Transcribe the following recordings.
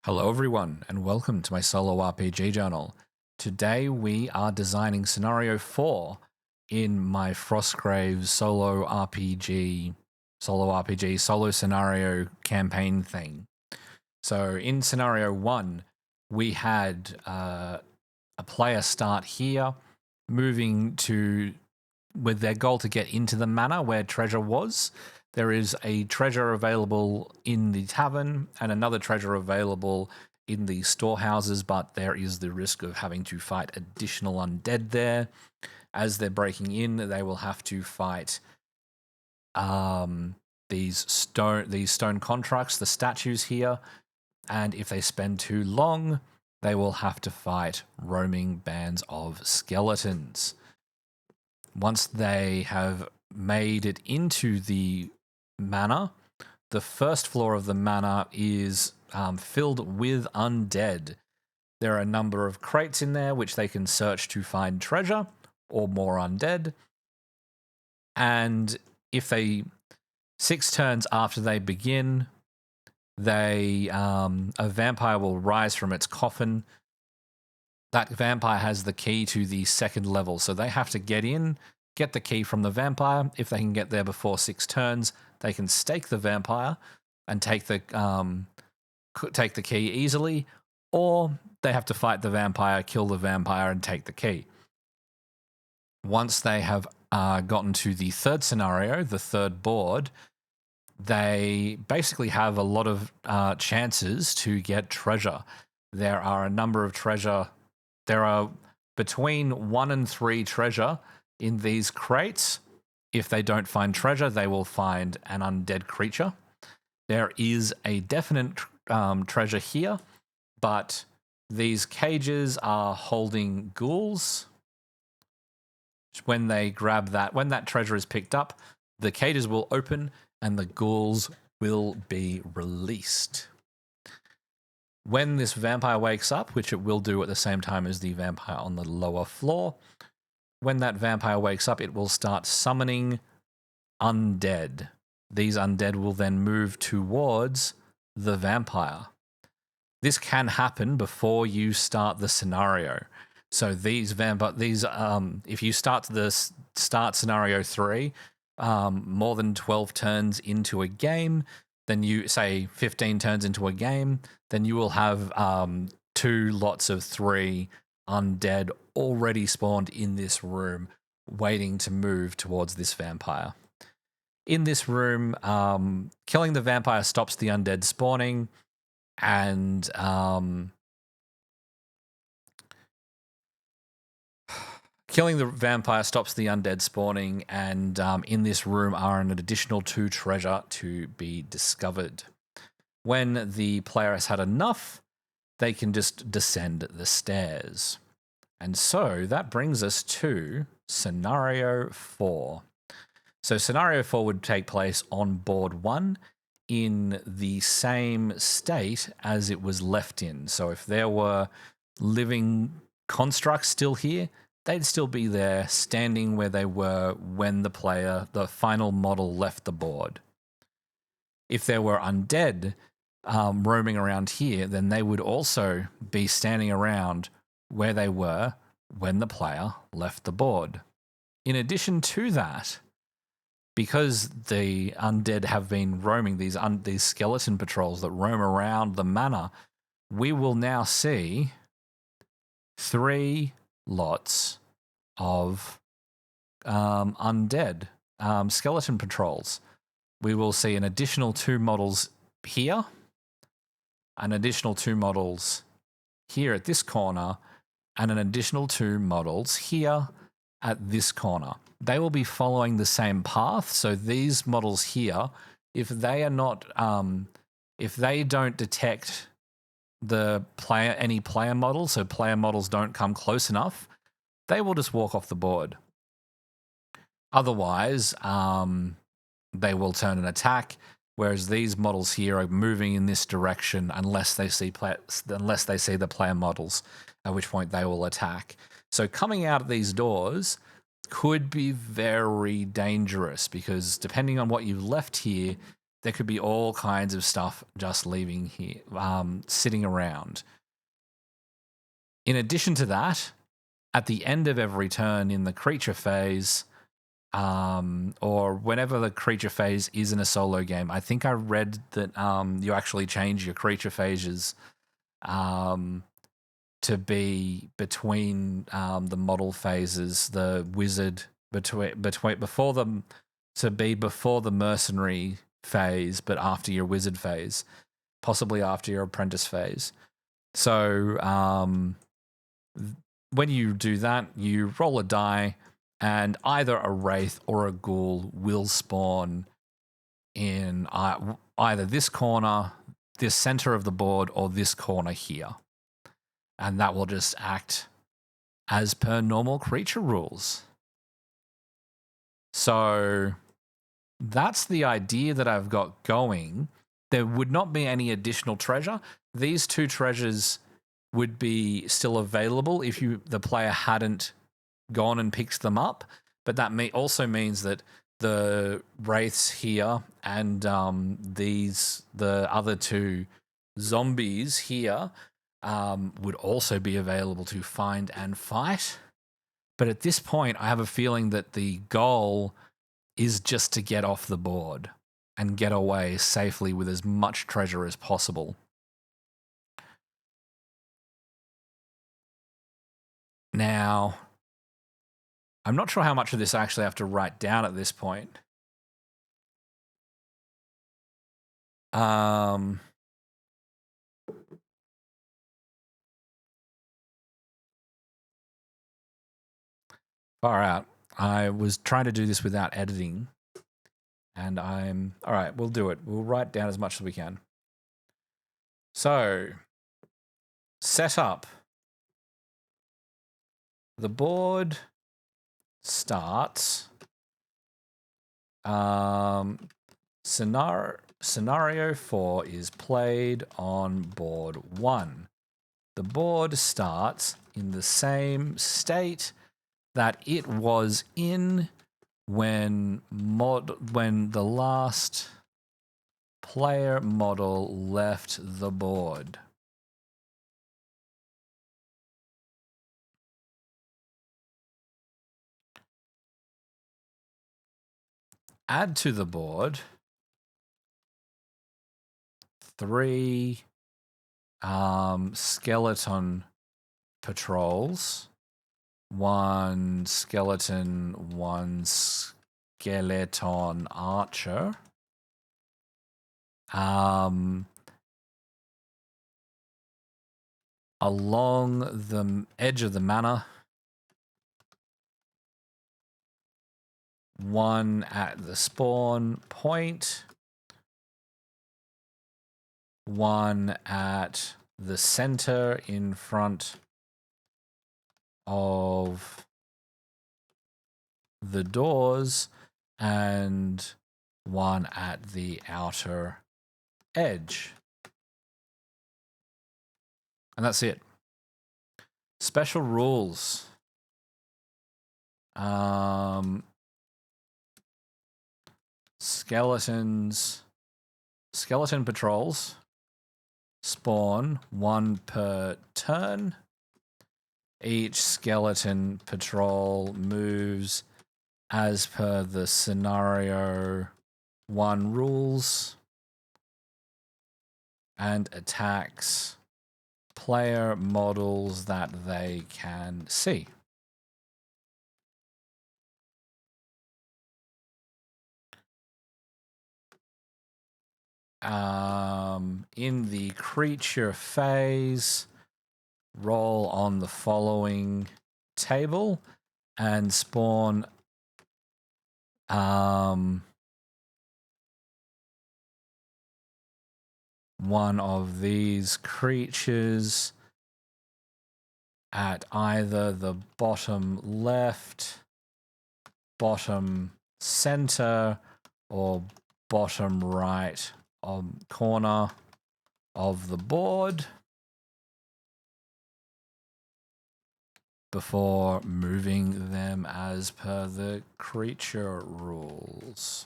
Hello everyone and welcome to my solo RPG journal. Today we are designing scenario 4 in my Frostgrave solo scenario campaign thing. So in scenario 1 we had a player start here moving to with their goal to get into the manor where treasure was. There is a treasure available in the tavern and another treasure available in the storehouses, but there is the risk of having to fight additional undead there. As they're breaking in, they will have to fight these stone constructs, the statues here, and if they spend too long, they will have to fight roaming bands of skeletons. Once they have made it into the manor, the first floor of the manor is filled with undead. There are a number of crates in there which they can search to find treasure or more undead. And if they 6 turns after they begin, a vampire will rise from its coffin. That vampire has the key to the second level, so they have to get in, get the key from the vampire. If they can get there before 6 turns, they can stake the vampire and take the key easily, or they have to fight the vampire, kill the vampire, and take the key. Once they have gotten to the third scenario, the third board, they basically have a lot of chances to get treasure. There are a number of treasure. There are between 1 and 3 treasure in these crates. If they don't find treasure, they will find an undead creature. There is a definite treasure here, but these cages are holding ghouls. When they grab that, when that treasure is picked up, the cages will open and the ghouls will be released. When this vampire wakes up, which it will do at the same time as the vampire on the lower floor, when that vampire wakes up, it will start summoning undead. These undead will then move towards the vampire. This can happen before you start the scenario. So if you start scenario 3, more than 12 turns into a game, then you say 15 turns into a game, then you will have 2 lots of 3 undead already spawned in this room, waiting to move towards this vampire. In this room, killing the vampire stops the undead spawning, and killing the vampire stops the undead spawning, and in this room are an additional 2 treasure to be discovered. When the player has had enough, they can just descend the stairs. And so that brings us to scenario 4. So scenario 4 would take place on board 1 in the same state as it was left in. So if there were living constructs still here, they'd still be there, standing where they were when the final model left the board. If there were undead roaming around here, then they would also be standing around where they were when the player left the board. In addition to that, because the undead have been roaming, these skeleton patrols that roam around the manor, we will now see 3 lots of undead skeleton patrols. We will see an additional 2 models here, an additional 2 models here at this corner, and an additional 2 models here at this corner. They will be following the same path. So these models here, if they don't detect any player models, so player models don't come close enough, they will just walk off the board. Otherwise, they will turn and attack. Whereas these models here are moving in this direction unless they see the player models, at which point they will attack. So coming out of these doors could be very dangerous because depending on what you've left here, There could be all kinds of stuff just leaving here, sitting around. In addition to that, at the end of every turn in the creature phase, or whenever the creature phase is in a solo game, I think I read that you actually change your creature phases to be between the model phases, the wizard before them to be before the mercenary phase, but after your wizard phase, possibly after your apprentice phase. So when you do that, you roll a die, and either a wraith or a ghoul will spawn in either this corner, this center of the board, or this corner here. And that will just act as per normal creature rules. So that's the idea that I've got going. There would not be any additional treasure. These two treasures would be still available if the player hadn't gone and picked them up. But that also means that the wraiths here and the other two zombies here would also be available to find and fight. But at this point, I have a feeling that the goal is just to get off the board and get away safely with as much treasure as possible. Now, I'm not sure how much of this I actually have to write down at this point. Far out. I was trying to do this without editing, and all right, we'll do it. We'll write down as much as we can. So, set up. The board starts. Scenario 4 is played on board 1. The board starts in the same state that it was in when the last player model left the board. Add to the board 3 skeleton patrols, 1 skeleton, 1 skeleton archer. Along the edge of the manor, 1 at the spawn point, 1 at the center in front of the doors, and 1 at the outer edge. And that's it. Special rules. Skeleton patrols spawn 1 per turn. Each skeleton patrol moves as per the scenario 1 rules and attacks player models that they can see. In the creature phase, roll on the following table and spawn one of these creatures at either the bottom left, bottom center, or bottom right corner of the board before moving them as per the creature rules.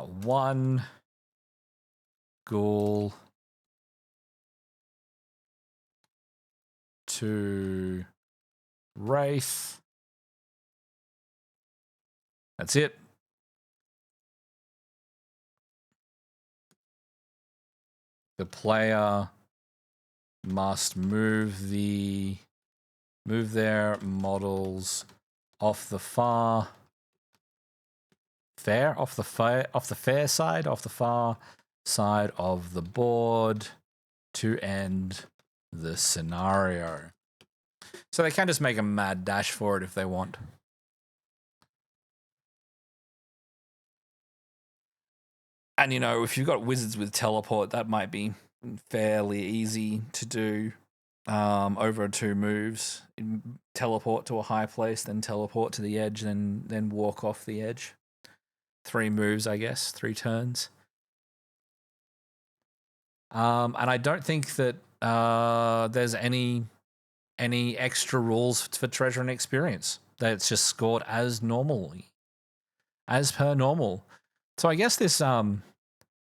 1 ghoul, 2 wraith. That's it. The player must move their models off the far side of the board to end the scenario. So they can just make a mad dash for it if they want. And, you know, if you've got wizards with teleport, that might be fairly easy to do over 2 moves. Teleport to a high place, then teleport to the edge, then walk off the edge. 3 moves, I guess, 3 turns. And I don't think that there's any extra rules for treasure and experience. That's just scored as normally, as per normal. So I guess this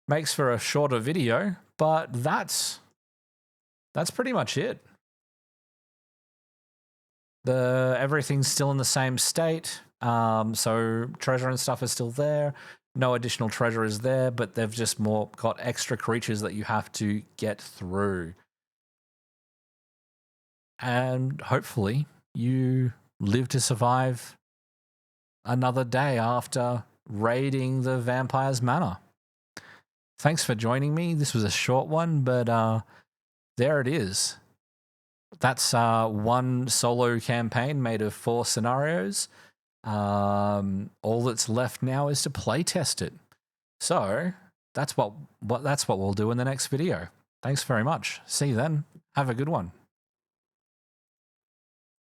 makes for a shorter video, but that's pretty much it. Everything's still in the same state. So treasure and stuff is still there. No additional treasure is there, but they've just got extra creatures that you have to get through. And hopefully you live to survive another day after raiding the vampire's manor. Thanks for joining me. This was a short one, but there it is. That's 1 solo campaign made of 4 scenarios. All that's left now is to play test it. So that's what we'll do in the next video. Thanks very much. See you then. Have a good one.